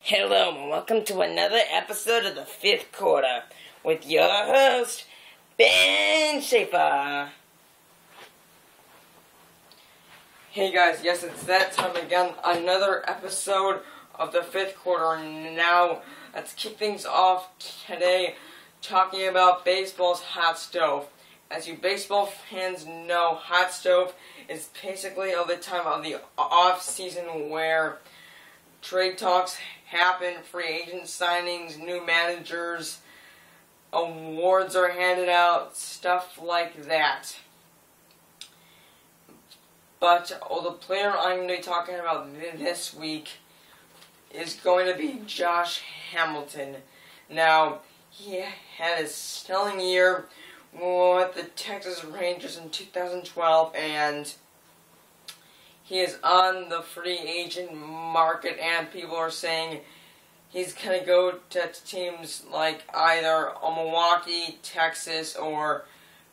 Hello and welcome to another episode of the Fifth Quarter with your host, Ben Schaefer. Hey guys, yes, it's that time again, another episode of the Fifth Quarter. Now, let's kick things off today talking about baseball's hot stove. As you baseball fans know, hot stove is basically the time of the off-season where trade talks happen, free agent signings, new managers, awards are handed out, stuff like that. But the player I'm going to be talking about this week is going to be Josh Hamilton. Now, he had a stellar year with the Texas Rangers in 2012, and he is on the free agent market, and people are saying he's going to go to teams like either Milwaukee, Texas, or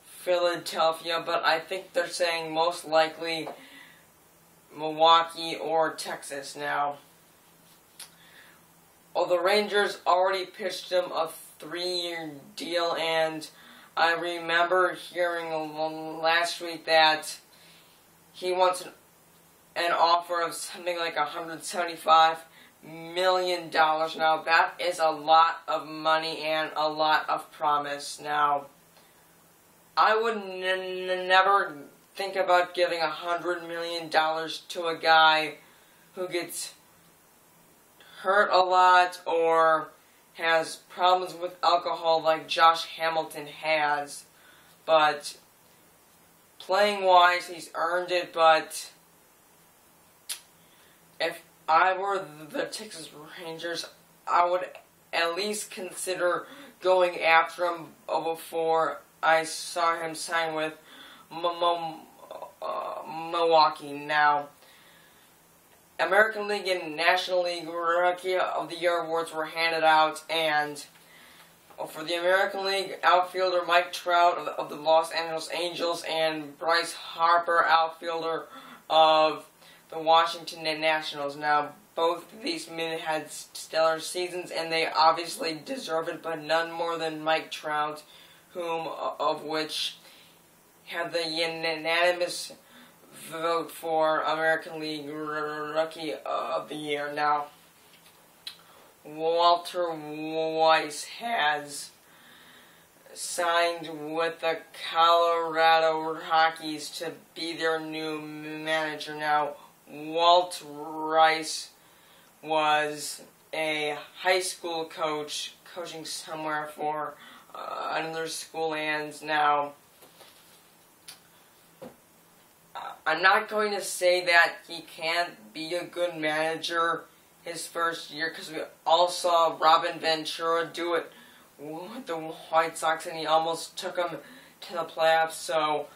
Philadelphia, but I think they're saying most likely Milwaukee or Texas now. The Rangers already pitched him a 3-year deal, and I remember hearing last week that he wants an offer of something like $175 million. Now, that is a lot of money and a lot of promise. Now, I would never think about giving $100 million to a guy who gets hurt a lot or has problems with alcohol like Josh Hamilton has. But playing-wise, he's earned it, but if I were the Texas Rangers, I would at least consider going after him before I saw him sign with Milwaukee. Now, American League and National League Rookie of the Year awards were handed out, and for the American League, outfielder Mike Trout of the Los Angeles Angels and Bryce Harper, outfielder of the Washington Nationals. Now, both of these men had stellar seasons, and they obviously deserve it, but none more than Mike Trout, whom of which had the unanimous vote for American League Rookie of the Year. Now, Walter Weiss has signed with the Colorado Rockies to be their new manager. Now, Walt Rice was a high school coach, coaching somewhere for another school, and now I'm not going to say that he can't be a good manager his first year, because we all saw Robin Ventura do it with the White Sox, and he almost took them to the playoffs, so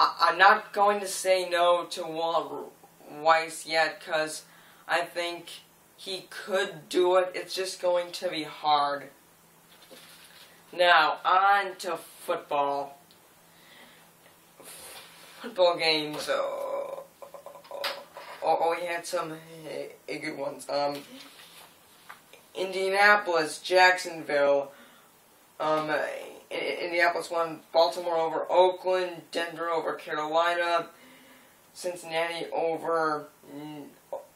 I'm not going to say no to Walt Weiss yet, because I think he could do it. It's just going to be hard. Now, on to football. Football games. We had some good ones. Indianapolis, Jacksonville. Indianapolis won. Baltimore over Oakland, Denver over Carolina, Cincinnati over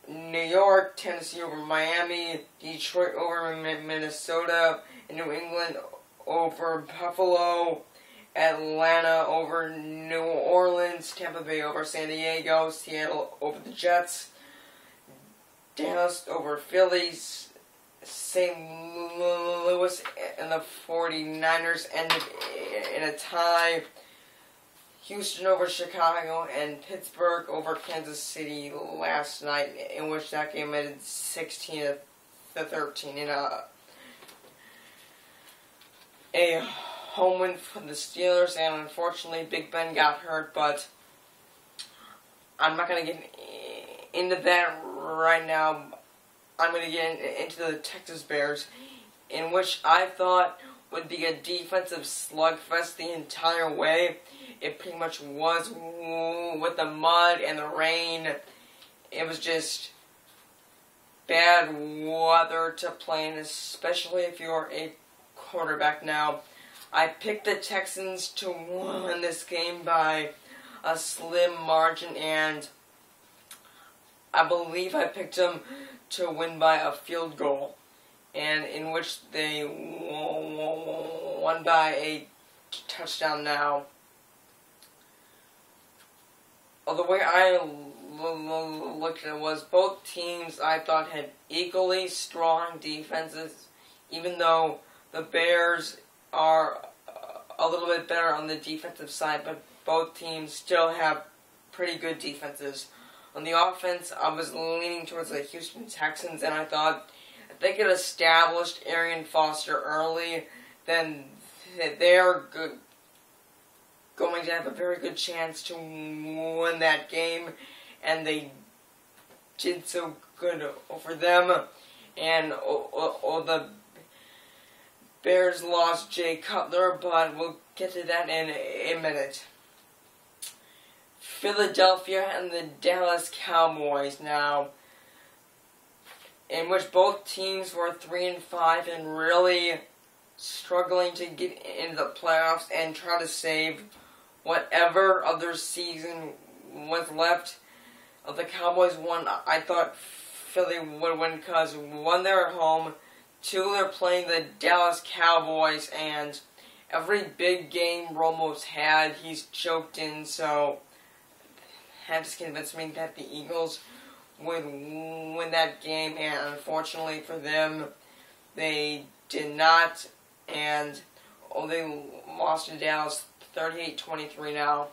New York, Tennessee over Miami, Detroit over Minnesota, and New England over Buffalo, Atlanta over New Orleans, Tampa Bay over San Diego, Seattle over the Jets, Dallas over Phillies, St. Louis and the 49ers ended in a tie. Houston over Chicago and Pittsburgh over Kansas City last night, in which that game ended 16-13 in a home win for the Steelers, and unfortunately Big Ben got hurt, but I'm not going to get into that right now. I'm going to get into the Texas Bears, in which I thought would be a defensive slugfest the entire way. It pretty much was, with the mud and the rain. It was just bad weather to play in, especially if you're a quarterback. Now, I picked the Texans to win this game by a slim margin, and I believe I picked them to win by a field goal, and in which they won by a touchdown. Now, the way I looked at it was both teams I thought had equally strong defenses, even though the Bears are a little bit better on the defensive side, but both teams still have pretty good defenses. On the offense, I was leaning towards the Houston Texans, and I thought if they could establish Arian Foster early, then they're going to have a very good chance to win that game, and they did so good over them. And the Bears lost Jay Cutler, but we'll get to that in a minute. Philadelphia and the Dallas Cowboys now, in which both teams were 3-5 and really struggling to get into the playoffs and try to save whatever of their season was left. The Cowboys won. I thought Philly would win because, one, they're at home, two, they're playing the Dallas Cowboys, and every big game Romo's had, he's choked in, so that just convinced me that the Eagles would win that game, and unfortunately for them, they did not, and they lost to Dallas 38-23 now.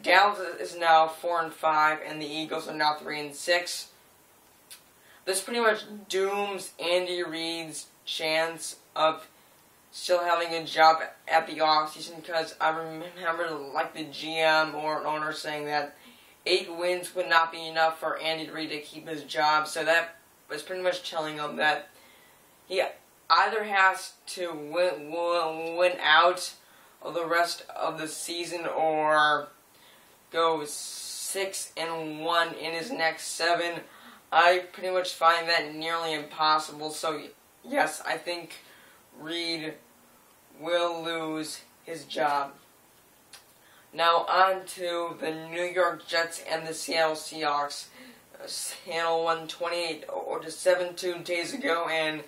Dallas is now 4-5, and the Eagles are now 3-6. This pretty much dooms Andy Reid's chance of still having a job at the offseason, because I remember like the GM or owner saying that 8 wins would not be enough for Andy Reid to keep his job, so that was pretty much telling him that he either has to win out of the rest of the season or go 6-1 in his next 7. I pretty much find that nearly impossible, so yes, I think Reid will lose his job. Now on to the New York Jets and the Seattle Seahawks. Seattle won 28-7 2 days ago, and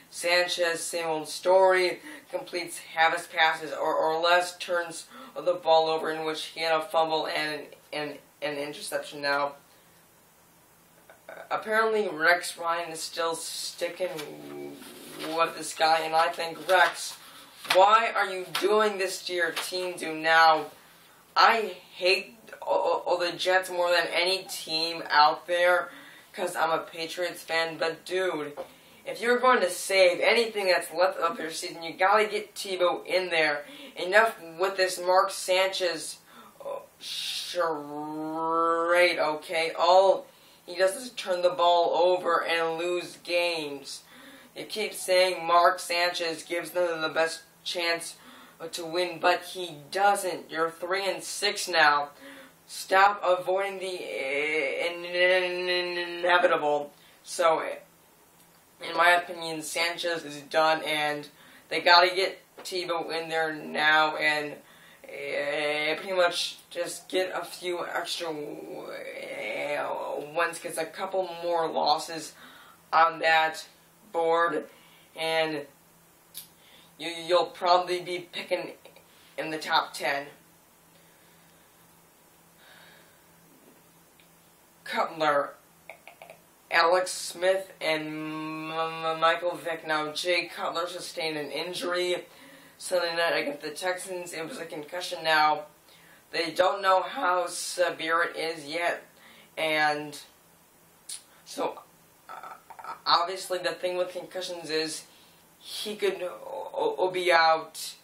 Sanchez, same old story, completes half his passes or less, turns the ball over, in which he had a fumble and an interception. Now, apparently Rex Ryan is still sticking with this guy, and I think, Rex, why are you doing this to your team? Now, I hate the Jets more than any team out there, because I'm a Patriots fan, but dude, if you're going to save anything that's left of your season, you gotta get Tebow in there. Enough with this Mark Sanchez charade, okay? All he does is turn the ball over and lose games. You keep saying Mark Sanchez gives them the best chance to win, but he doesn't. You're 3-6 now. Stop avoiding the inevitable. So, in my opinion, Sanchez is done, and they gotta get Tebow in there now, and pretty much just get a few extra wins, because a couple more losses on that board, and you'll probably be picking in the top 10. Cutler, Alex Smith, and Michael Vick. Now, Jay Cutler sustained an injury Sunday night against the Texans. It was a concussion. Now, they don't know how severe it is yet, and so obviously the thing with concussions is he could be out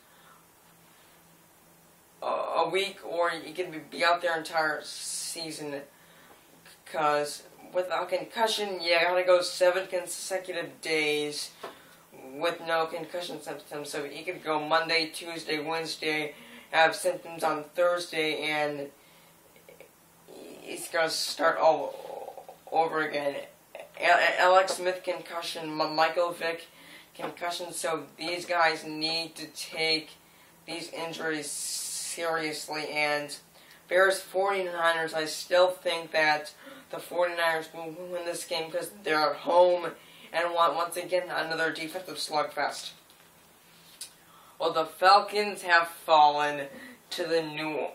a week, or he could be out their entire season, because without concussion, you gotta go 7 consecutive days with no concussion symptoms. So he could go Monday, Tuesday, Wednesday, have symptoms on Thursday, and he's gonna start all over again. Alex Smith concussion, Michael Vick concussion, so these guys need to take these injuries seriously. And Bears 49ers, I still think that the 49ers will win this game because they're at home and want, once again, another defensive slugfest. Well, the Falcons have fallen to the New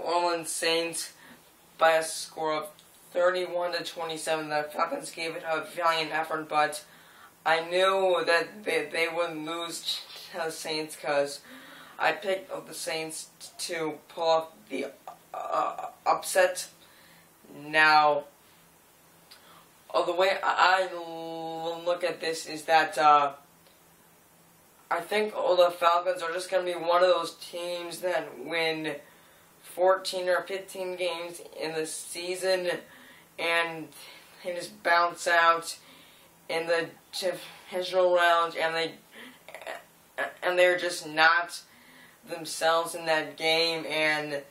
Orleans Saints by a score of 31-27. The Falcons gave it a valiant effort, but I knew that they would lose to the Saints because I picked the Saints to pull off the upset. Now, the way I look at this is that I think the Falcons are just going to be one of those teams that win 14 or 15 games in the season and they just bounce out in the divisional round, and they're just not themselves in that game, and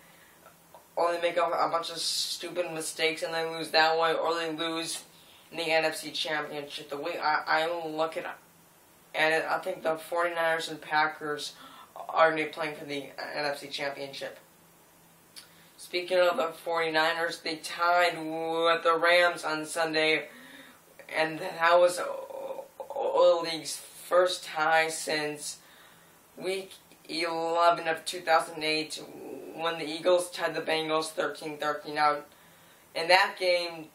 or they make a bunch of stupid mistakes and they lose that way, or they lose in the NFC Championship. The way I look at it, I think the 49ers and Packers are going to be playing for the NFC Championship. Speaking of the 49ers, they tied with the Rams on Sunday, and that was the league's first tie since Week 11 of 2008 when the Eagles tied the Bengals 13-13 out. In that game,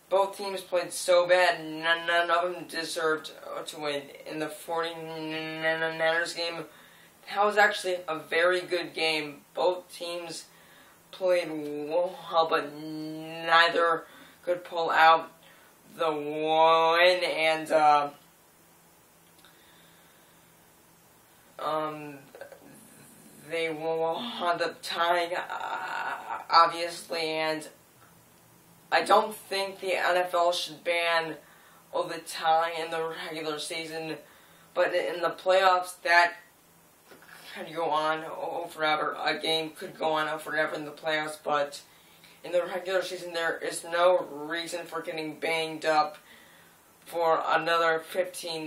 both teams played so bad, none of them deserved to win. In the 49ers game, that was actually a very good game. Both teams played well, but neither could pull out the win, and they wound up tying, obviously, and I don't think the NFL should ban the tie in the regular season, but in the playoffs, that could go on forever. A game could go on forever in the playoffs, but in the regular season, there is no reason for getting banged up for another 15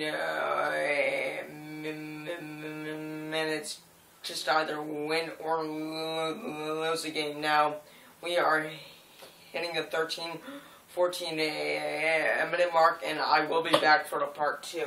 minutes. Just either win or lose a game. Now, we are hitting the 13-14 minute mark, and I will be back for the part 2.